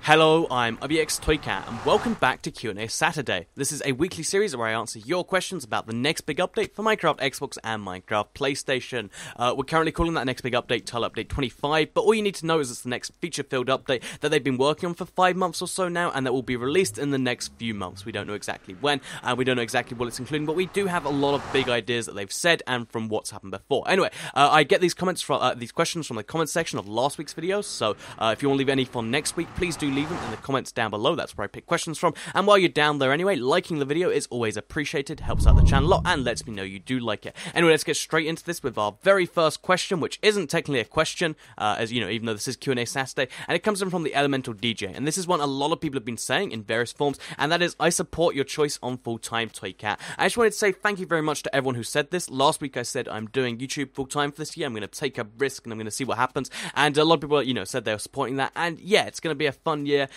Hello, I'm IBX Toycat, and welcome back to Q&A Saturday. This is a weekly series where I answer your questions about the next big update for Minecraft Xbox and Minecraft PlayStation. We're currently calling that next big update Tile Update 25, but all you need to know is it's the next feature-filled update that they've been working on for 5 months or so now, and that will be released in the next few months. We don't know exactly when, and we don't know exactly what it's including, but we do have a lot of big ideas that they've said and from what's happened before. Anyway, I get these questions from the comments section of last week's video, so if you want to leave any for next week, please do leave them in the comments down below. That's where I pick questions from. And while you're down there anyway, liking the video is always appreciated, helps out the channel a lot, and lets me know you do like it. Anyway, let's get straight into this with our very first question, which isn't technically a question, as you know, even though this is Q&A Saturday, and it comes in from the Elemental DJ. And this is one a lot of people have been saying in various forms, and that is, I support your choice on full-time, Toycat. I just wanted to say thank you very much to everyone who said this. Last week I said I'm doing YouTube full-time for this year. I'm going to take a risk and I'm going to see what happens. And a lot of people, said they were supporting that. And yeah, it's going to be a fun year.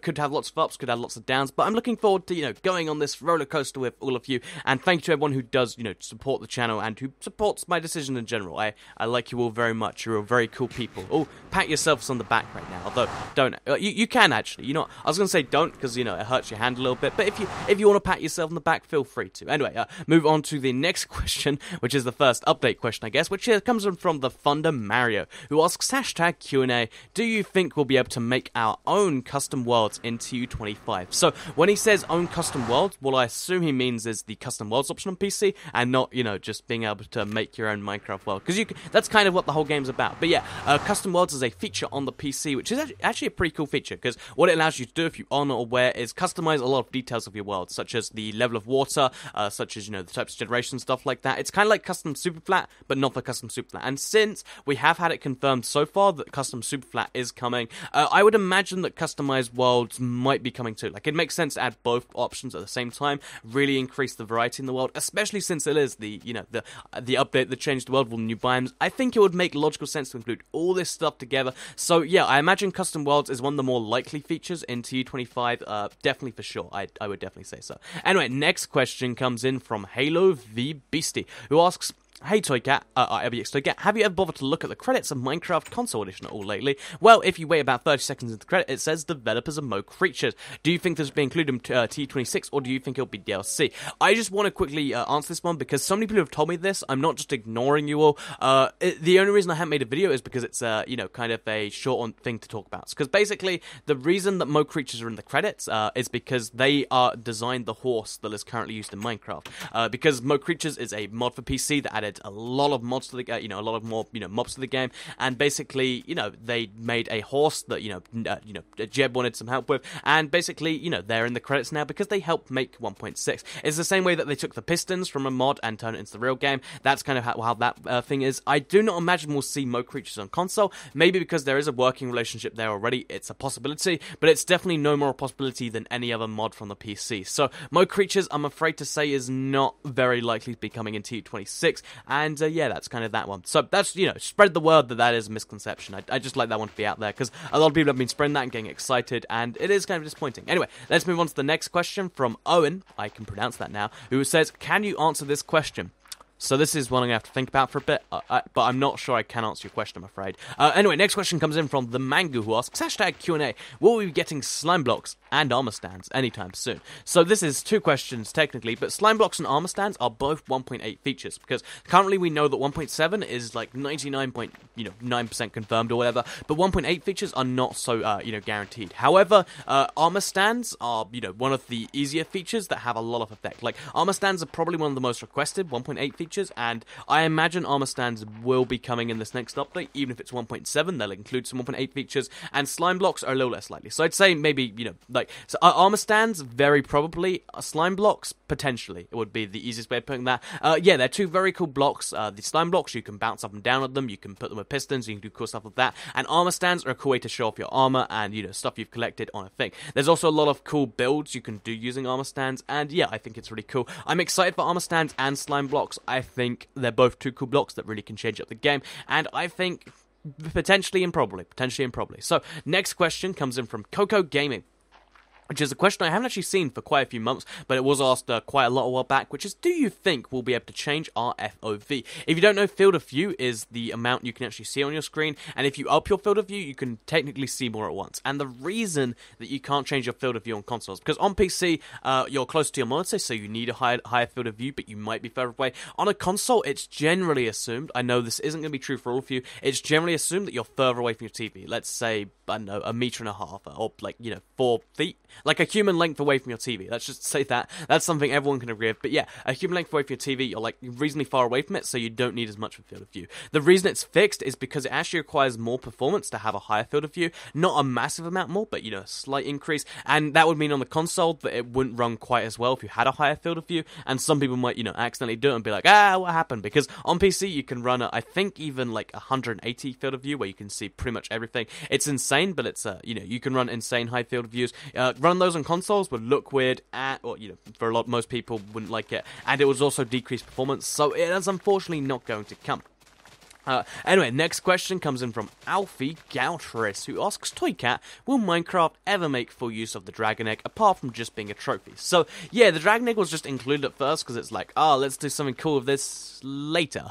Could have lots of ups, could have lots of downs, but I'm looking forward to, going on this roller coaster with all of you, and thank you to everyone who does, support the channel and who supports my decision in general. I like you all very much. You're all very cool people. Oh, pat yourselves on the back right now, although, don't. You can actually, I was going to say don't, because, it hurts your hand a little bit, but if you want to pat yourself on the back, feel free to. Anyway, move on to the next question, which is the first update question, I guess, which comes from the Thunder Mario, who asks, #Q&A, do you think we'll be able to make our own custom worlds in TU25? So when he says own custom worlds, what I assume he means is the custom worlds option on PC, and not just being able to make your own Minecraft world, because that's kind of what the whole game's about. But yeah, custom worlds is a feature on the PC, which is actually a pretty cool feature, because what it allows you to do, if you are not aware, is customize a lot of details of your world, such as the level of water, such as the types of generation, stuff like that. It's kind of like custom super flat, but not for custom super flat. And since we have had it confirmed so far that custom super flat is coming, I would imagine that customized worlds might be coming too. Like, it makes sense to add both options at the same time, really increase the variety in the world, especially since it is the update that changed the world with new biomes. I think it would make logical sense to include all this stuff together. So yeah, I imagine custom worlds is one of the more likely features in TU25, definitely for sure. I would definitely say so. Anyway, next question comes in from Halo V Beastie, who asks, hey Toycat, IBX Toycat, have you ever bothered to look at the credits of Minecraft Console Edition at all lately? Well, if you wait about 30 seconds into the credit, it says developers of Mo Creatures. Do you think this will be included in T26, or do you think it'll be DLC? I just want to quickly answer this one, because so many people have told me this. I'm not just ignoring you all. The only reason I haven't made a video is because it's, kind of a short thing to talk about. Because basically, the reason that Mo Creatures are in the credits is because they designed the horse that is currently used in Minecraft. Because Mo Creatures is a mod for PC that added a lot of mods to the game, a lot of more, mobs to the game, and basically, they made a horse that, Jeb wanted some help with, and basically, they're in the credits now because they helped make 1.6. It's the same way that they took the pistons from a mod and turned it into the real game. That's kind of how that thing is. I do not imagine we'll see Mo Creatures on console, maybe because there is a working relationship there already. It's a possibility, but it's definitely no more a possibility than any other mod from the PC. So, Mo Creatures, I'm afraid to say, is not very likely to be coming in TU26, and yeah, that's kind of that one. So that's, spread the word that is a misconception. I just like that one to be out there, because a lot of people have been spreading that and getting excited, and it is kind of disappointing. Anyway, let's move on to the next question from Owen, I can pronounce that now, who says, can you answer this question? So this is one I'm going to have to think about for a bit, but I'm not sure I can answer your question, I'm afraid. Anyway, next question comes in from The Mango, who asks, #Q&A, will we be getting slime blocks and armor stands anytime soon? So this is two questions, technically, but slime blocks and armor stands are both 1.8 features, because currently we know that 1.7 is like 99.9% confirmed or whatever, but 1.8 features are not so, guaranteed. However, armor stands are, one of the easier features that have a lot of effect. Like, armor stands are probably one of the most requested 1.8 features, and I imagine armor stands will be coming in this next update. Even if it's 1.7, they'll include some 1.8 features, and slime blocks are a little less likely. So I'd say maybe, armor stands, very probably. Slime blocks, potentially, it would be the easiest way of putting that. Yeah, they're two very cool blocks. The slime blocks, you can bounce up and down with them, you can put them with pistons, you can do cool stuff with that, and armor stands are a cool way to show off your armor and, stuff you've collected on a thing. There's also a lot of cool builds you can do using armor stands, and yeah, I think it's really cool. I'm excited for armor stands and slime blocks. I think they're both two cool blocks that really can change up the game, and I think potentially and probably. So, next question comes in from Coco Gaming, which is a question I haven't actually seen for quite a few months, but it was asked quite a while back, which is, do you think we'll be able to change our FOV? If you don't know, field of view is the amount you can actually see on your screen, and if you up your field of view, you can technically see more at once. And the reason that you can't change your field of view on consoles, because on PC, you're close to your monitor, so you need a higher field of view, but you might be further away. On a console, it's generally assumed, I know this isn't going to be true for all of you, it's generally assumed that you're further away from your TV. Let's say, I don't know, 1.5 meters, or 4 feet. Like a human length away from your TV. Let's just say that. That's something everyone can agree with. But yeah, a human length away from your TV, you're reasonably far away from it, so you don't need as much of a field of view. The reason it's fixed is because it actually requires more performance to have a higher field of view. Not a massive amount more, but a slight increase. And that would mean on the console that it wouldn't run quite as well if you had a higher field of view. And some people might, accidentally do it and be like, what happened? Because on PC you can run I think even 180 field of view where you can see pretty much everything. It's insane, but it's you can run insane high field of views. Run those on consoles would look weird, for most people wouldn't like it, and it was also decreased performance, so it is unfortunately not going to come. Anyway, next question comes in from Alfie Gautris, who asks, Toycat, will Minecraft ever make full use of the Dragon Egg, apart from just being a trophy? So, yeah, the Dragon Egg was just included at first, because it's let's do something cool with this later.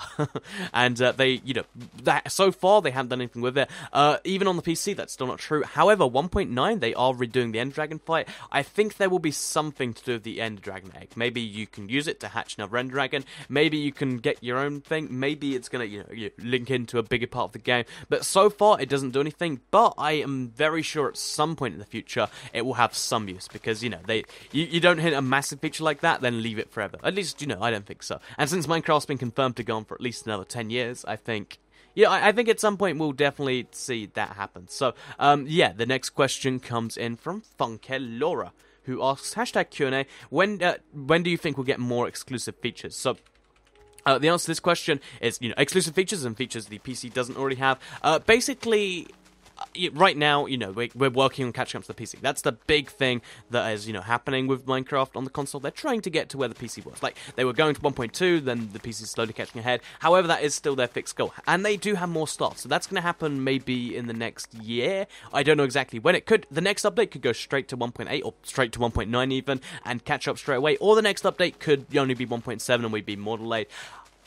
And they, so far, they haven't done anything with it. Even on the PC, that's still not true. However, 1.9, they are redoing the End Dragon fight. I think there will be something to do with the End Dragon Egg. Maybe you can use it to hatch another End Dragon. Maybe you can get your own thing. Maybe it's going to, link into a bigger part of the game, but so far it doesn't do anything. But I am very sure at some point in the future it will have some use, because you don't hit a massive feature like that then leave it forever. At least I don't think so. And since Minecraft's been confirmed to go on for at least another 10 years, I think I think at some point we'll definitely see that happen. So the next question comes in from Funke Laura, who asks #Q&A, when do you think we'll get more exclusive features? So the answer to this question is, exclusive features and features the PC doesn't already have. Basically, right now, we're working on catching up to the PC. That's the big thing that is, happening with Minecraft on the console. They're trying to get to where the PC was. They were going to 1.2, then the PC is slowly catching ahead. However, that is still their fixed goal. And they do have more stuff, so that's going to happen maybe in the next year. I don't know exactly when. The next update could go straight to 1.8 or straight to 1.9 even, and catch up straight away. Or the next update could only be 1.7 and we'd be more delayed.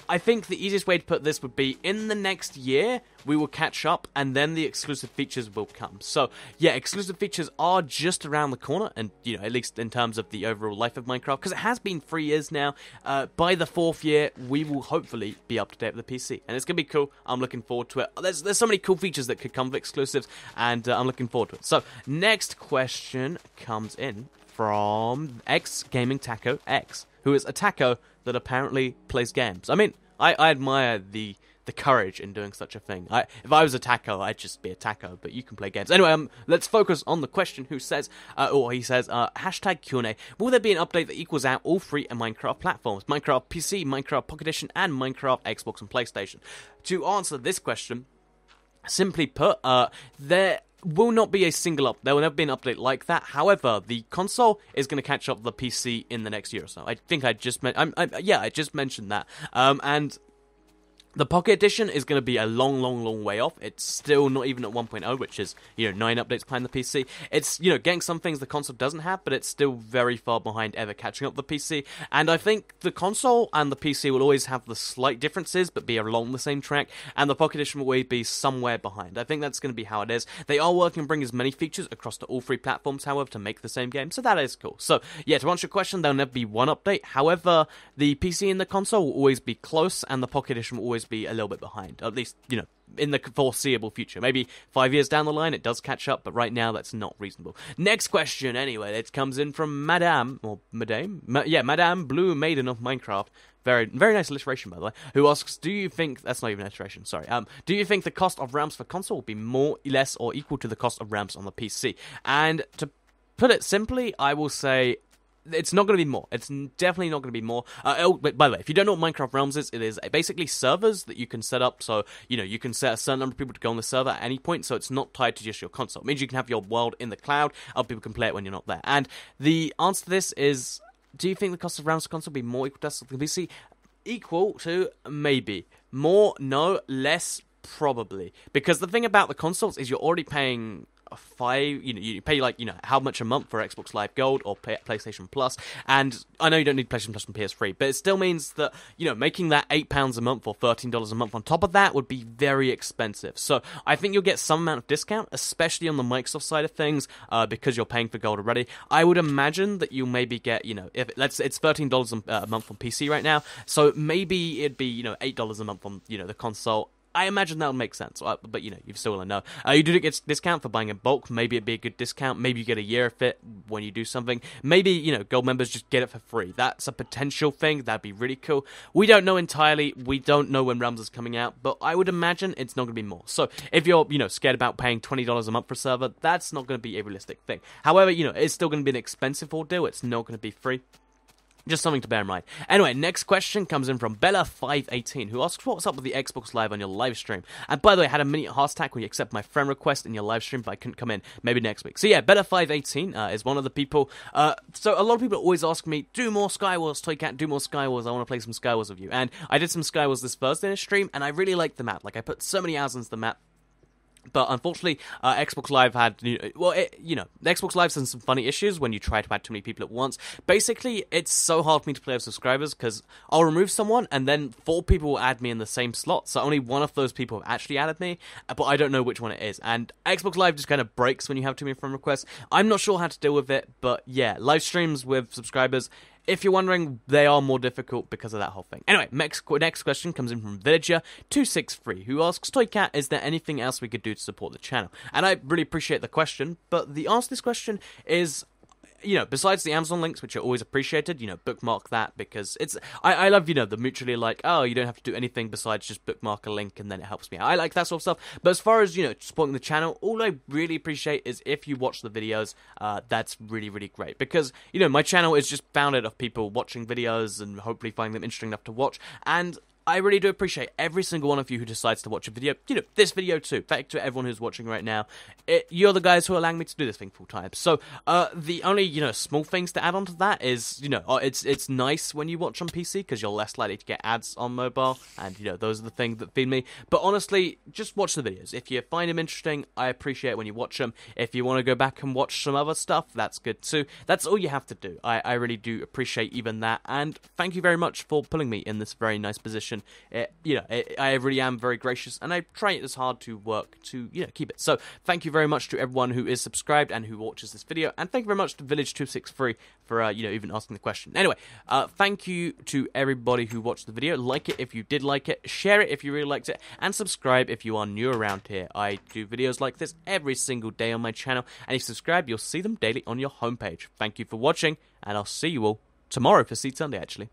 I think the easiest way to put this would be, in the next year, we will catch up, and then the exclusive features will come. So, yeah, exclusive features are just around the corner, and, at least in terms of the overall life of Minecraft, because it has been 3 years now. By the 4th year, we will hopefully be up to date with the PC, and it's going to be cool. I'm looking forward to it. There's so many cool features that could come with exclusives, and I'm looking forward to it. So, next question comes in from X Gaming Taco X, who is a taco that apparently plays games. I mean, I admire the courage in doing such a thing. If I was a taco, I'd just be a taco, but you can play games. Anyway, let's focus on the question he says, #Q&A, will there be an update that equals out all 3 Minecraft platforms? Minecraft PC, Minecraft Pocket Edition, and Minecraft Xbox and PlayStation. To answer this question, simply put, there will not be a single there will never be an update like that. However, the console is going to catch up the PC in the next year or so. I think I just mentioned that. And the Pocket Edition is going to be a long way off. It's still not even at 1.0, which is, 9 updates behind the PC. It's, getting some things the console doesn't have, but it's still very far behind ever catching up the PC. And I think the console and the PC will always have the slight differences, but be along the same track, and the Pocket Edition will always be somewhere behind. I think that's going to be how it is. They are working to bring as many features across to all 3 platforms, however, to make the same game, so that is cool. So, yeah, to answer your question, there'll never be one update. However, the PC and the console will always be close, and the Pocket Edition will always be a little bit behind, at least, in the foreseeable future. Maybe 5 years down the line it does catch up, but right now that's not reasonable. Next question, anyway, it comes in from Madame Blue Maiden of Minecraft. Very nice alliteration, by the way, who asks, do you think, that's not even alliteration, sorry, do you think the cost of RAMs for console will be more, less, or equal to the cost of RAMs on the PC? And to put it simply, I will say, it's not going to be more. It's definitely not going to be more. But by the way, if you don't know what Minecraft Realms is, it is basically servers that you can set up. So, you can set a certain number of people to go on the server at any point. So it's not tied to just your console. It means you can have your world in the cloud. Other people can play it when you're not there. And the answer to this is, do you think the cost of Realms for console will be more equal to the PC? Equal to maybe. More, no. Less, probably. Because the thing about the consoles is you're already paying you pay like, how much a month for Xbox Live Gold or PlayStation Plus, and I know you don't need PlayStation Plus from PS3, but it still means that, making that £8 a month or $13 a month on top of that would be very expensive. So I think you'll get some amount of discount, especially on the Microsoft side of things, because you're paying for Gold already. I would imagine that you'll maybe get, if it's $13 a month on PC right now, so maybe it'd be, $8 a month on, the console. I imagine that'll make sense, but you still want to know. You do get a discount for buying in bulk. Maybe it'd be a good discount. Maybe you get a year of it when you do something. Maybe, Gold members just get it for free. That's a potential thing. That'd be really cool. We don't know entirely. We don't know when Realms is coming out, but I would imagine it's not going to be more. So if you're, scared about paying $20 a month for a server, that's not going to be a realistic thing. However, it's still going to be an expensive ordeal. It's not going to be free. Just something to bear in mind. Anyway, next question comes in from Bella518, who asks, what's up with the Xbox Live on your live stream? And by the way, I had a mini heart attack when you accepted my friend request in your live stream, but I couldn't come in. Maybe next week. So yeah, Bella518 is one of the people. So a lot of people always ask me, do more Skywars, Toycat, do more Skywars. I want to play some Skywars with you. And I did some Skywars this Thursday in a stream, and I really liked the map. Like, I put so many hours into the map. But unfortunately, Xbox Live had, the Xbox Live's had some funny issues when you try to add too many people at once. Basically, it's so hard for me to play with subscribers because I'll remove someone and then 4 people will add me in the same slot. So only one of those people have actually added me, but I don't know which one it is. And Xbox Live just kind of breaks when you have too many friend requests. I'm not sure how to deal with it, but yeah, live streams with subscribers, if you're wondering, they are more difficult because of that whole thing. Anyway, next question comes in from Villager263, who asks, Toycat, is there anything else we could do to support the channel? And I really appreciate the question, but the answer to this question is, besides the Amazon links, which are always appreciated, bookmark that, because I love, the mutually like, oh, you don't have to do anything besides just bookmark a link and then it helps me out. I like that sort of stuff. But as far as, supporting the channel, all I really appreciate is if you watch the videos, that's really, really great. Because, my channel is just founded of people watching videos and hopefully finding them interesting enough to watch. And I really do appreciate every single one of you who decides to watch a video. This video too. Thank you to everyone who's watching right now. You're the guys who are allowing me to do this thing full time. So, the only, small things to add on to that is, it's nice when you watch on PC because you're less likely to get ads on mobile. And, those are the things that feed me. But honestly, just watch the videos. If you find them interesting, I appreciate when you watch them. If you want to go back and watch some other stuff, that's good too. That's all you have to do. I really do appreciate even that. And thank you very much for putting me in this very nice position. I really am very gracious, and I try as hard to work to, keep it. So, thank you very much to everyone who is subscribed and who watches this video, and thank you very much to Village263 for, even asking the question. Anyway, thank you to everybody who watched the video. Like it if you did like it, share it if you really liked it, and subscribe if you are new around here. I do videos like this every single day on my channel, and if you subscribe, you'll see them daily on your homepage. Thank you for watching, and I'll see you all tomorrow for Seed Sunday, actually.